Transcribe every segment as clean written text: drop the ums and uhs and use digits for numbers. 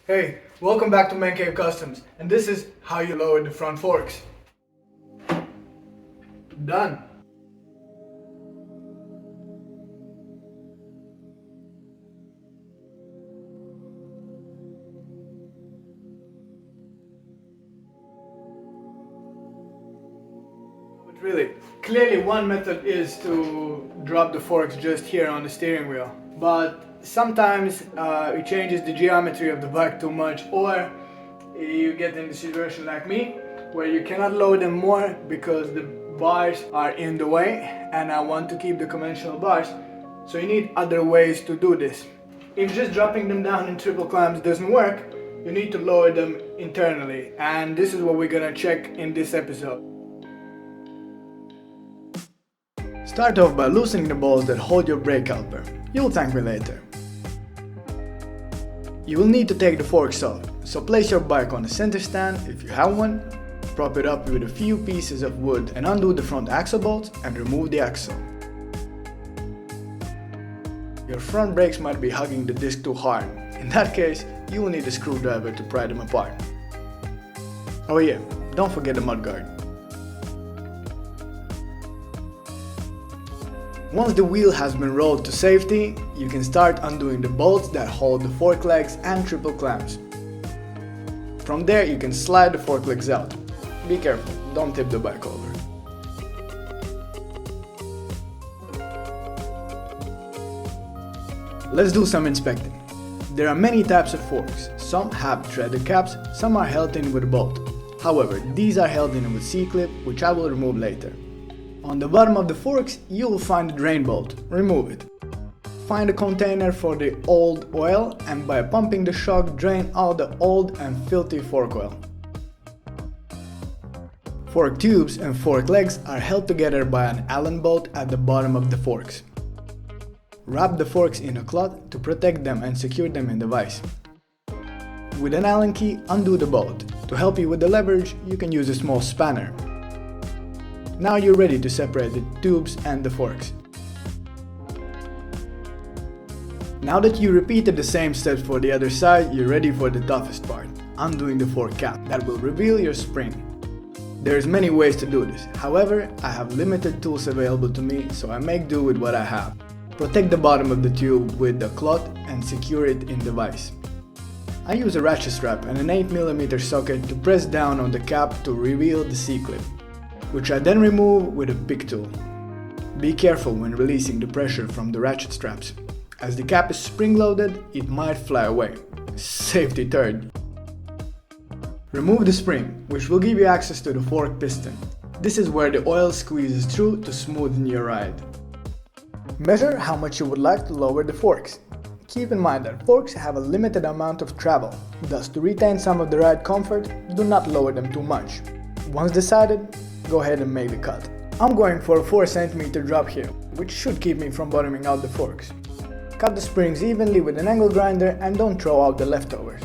Hey, welcome back to Man Cave Customs, and this is how you lower the front forks. Done. But really, clearly one method is to drop the forks just here on the steering wheel, but sometimes it changes the geometry of the bike too much, or you get in the situation like me where you cannot lower them more because the bars are in the way and I want to keep the conventional bars, so you need other ways to do this. If just dropping them down in triple clamps doesn't work, you need to lower them internally, and this is what we're gonna check in this episode. Start off by loosening the bolts that hold your brake caliper. You'll thank me later. You will need to take the forks off, so place your bike on the center stand if you have one, prop it up with a few pieces of wood and undo the front axle bolts and remove the axle. Your front brakes might be hugging the disc too hard. In that case, you will need a screwdriver to pry them apart. Oh yeah, don't forget the mudguard. Once the wheel has been rolled to safety, you can start undoing the bolts that hold the fork legs and triple clamps. From there you can slide the fork legs out. Be careful, don't tip the bike over. Let's do some inspecting. There are many types of forks. Some have threaded caps, some are held in with a bolt. However, these are held in with C-clip, which I will remove later. On the bottom of the forks, you will find the drain bolt. Remove it. Find a container for the old oil and by pumping the shock, drain out the old and filthy fork oil. Fork tubes and fork legs are held together by an Allen bolt at the bottom of the forks. Wrap the forks in a cloth to protect them and secure them in the vise. With an Allen key, undo the bolt. To help you with the leverage, you can use a small spanner. Now you're ready to separate the tubes and the forks. Now that you repeated the same steps for the other side, you're ready for the toughest part, undoing the fork cap that will reveal your spring. There's many ways to do this, however, I have limited tools available to me, so I make do with what I have. Protect the bottom of the tube with a cloth and secure it in the vise. I use a ratchet strap and an 8mm socket to press down on the cap to reveal the C-clip, which I then remove with a pick tool. Be careful when releasing the pressure from the ratchet straps. As the cap is spring-loaded, it might fly away. Safety third. Remove the spring, which will give you access to the fork piston. This is where the oil squeezes through to smoothen your ride. Measure how much you would like to lower the forks. Keep in mind that forks have a limited amount of travel, thus to retain some of the ride comfort, do not lower them too much. Once decided, go ahead and make the cut. I'm going for a 4 cm drop here, which should keep me from bottoming out the forks. Cut the springs evenly with an angle grinder and don't throw out the leftovers.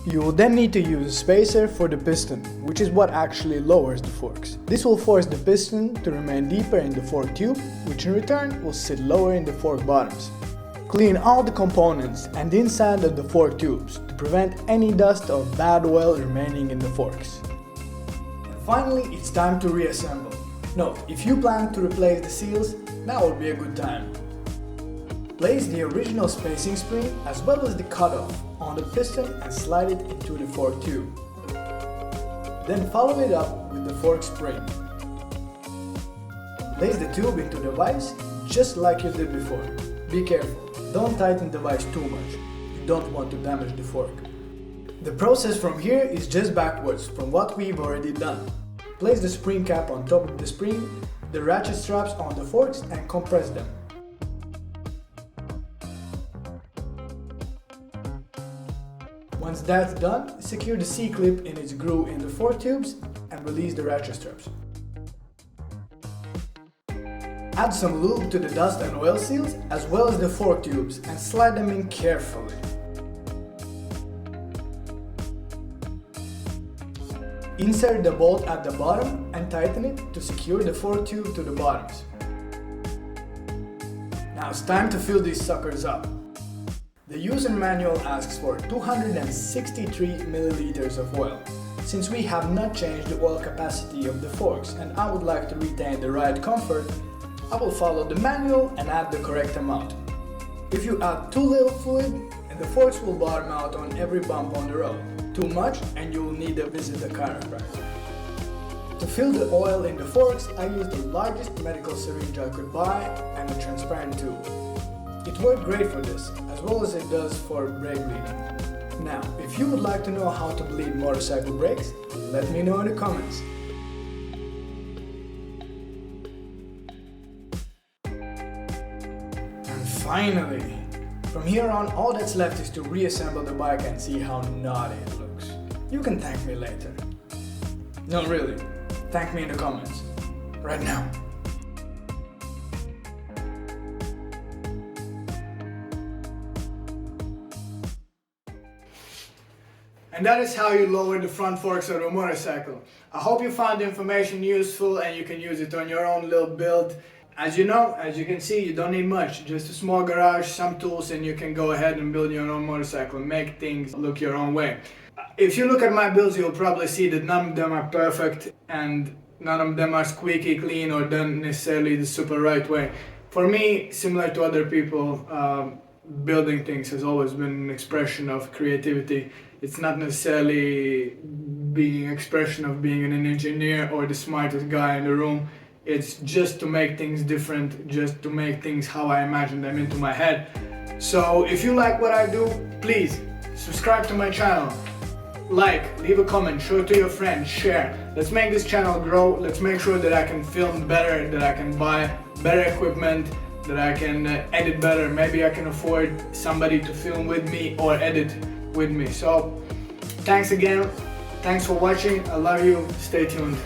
You will then need to use a spacer for the piston, which is what actually lowers the forks. This will force the piston to remain deeper in the fork tube, which in return will sit lower in the fork bottoms. Clean all the components and the inside of the fork tubes to prevent any dust or bad oil remaining in the forks. Finally, it's time to reassemble. Note, if you plan to replace the seals, now would be a good time. Place the original spacing spring as well as the cutoff on the piston and slide it into the fork tube. Then follow it up with the fork spring. Place the tube into the vise just like you did before. Be careful, don't tighten the vise too much. You don't want to damage the fork. The process from here is just backwards from what we've already done. Place the spring cap on top of the spring, the ratchet straps on the forks and compress them. Once that's done, secure the C-clip in its groove in the fork tubes and release the ratchet straps. Add some lube to the dust and oil seals as well as the fork tubes and slide them in carefully. Insert the bolt at the bottom and tighten it to secure the fork tube to the bottoms. Now it's time to fill these suckers up. The user manual asks for 263 milliliters of oil. Since we have not changed the oil capacity of the forks and I would like to retain the ride comfort, I will follow the manual and add the correct amount. If you add too little fluid, and the forks will bottom out on every bump on the road. Too much and you will need to visit a chiropractor. To fill the oil in the forks, I used the largest medical syringe I could buy and a transparent tube. It worked great for this, as well as it does for brake bleeding. Now, if you would like to know how to bleed motorcycle brakes, let me know in the comments. And finally, from here on, all that's left is to reassemble the bike and see how naughty it looks. You can thank me later. No, really, thank me in the comments. Right now. And that is how you lower the front forks of a motorcycle. I hope you found the information useful and you can use it on your own little build. As you know, as you can see, you don't need much. Just a small garage, some tools, and you can go ahead and build your own motorcycle and make things look your own way. If you look at my builds, you'll probably see that none of them are perfect and none of them are squeaky clean or done necessarily the super right way. For me, similar to other people, building things has always been an expression of creativity. It's not necessarily being an expression of being an engineer or the smartest guy in the room. It's just to make things different, just to make things how I imagine them into my head. So if you like what I do, please subscribe to my channel, like, leave a comment, show it to your friends, share. Let's make this channel grow. Let's make sure that I can film better, that I can buy better equipment, that I can edit better. Maybe I can afford somebody to film with me or edit with me. So thanks again. Thanks for watching. I love you. Stay tuned.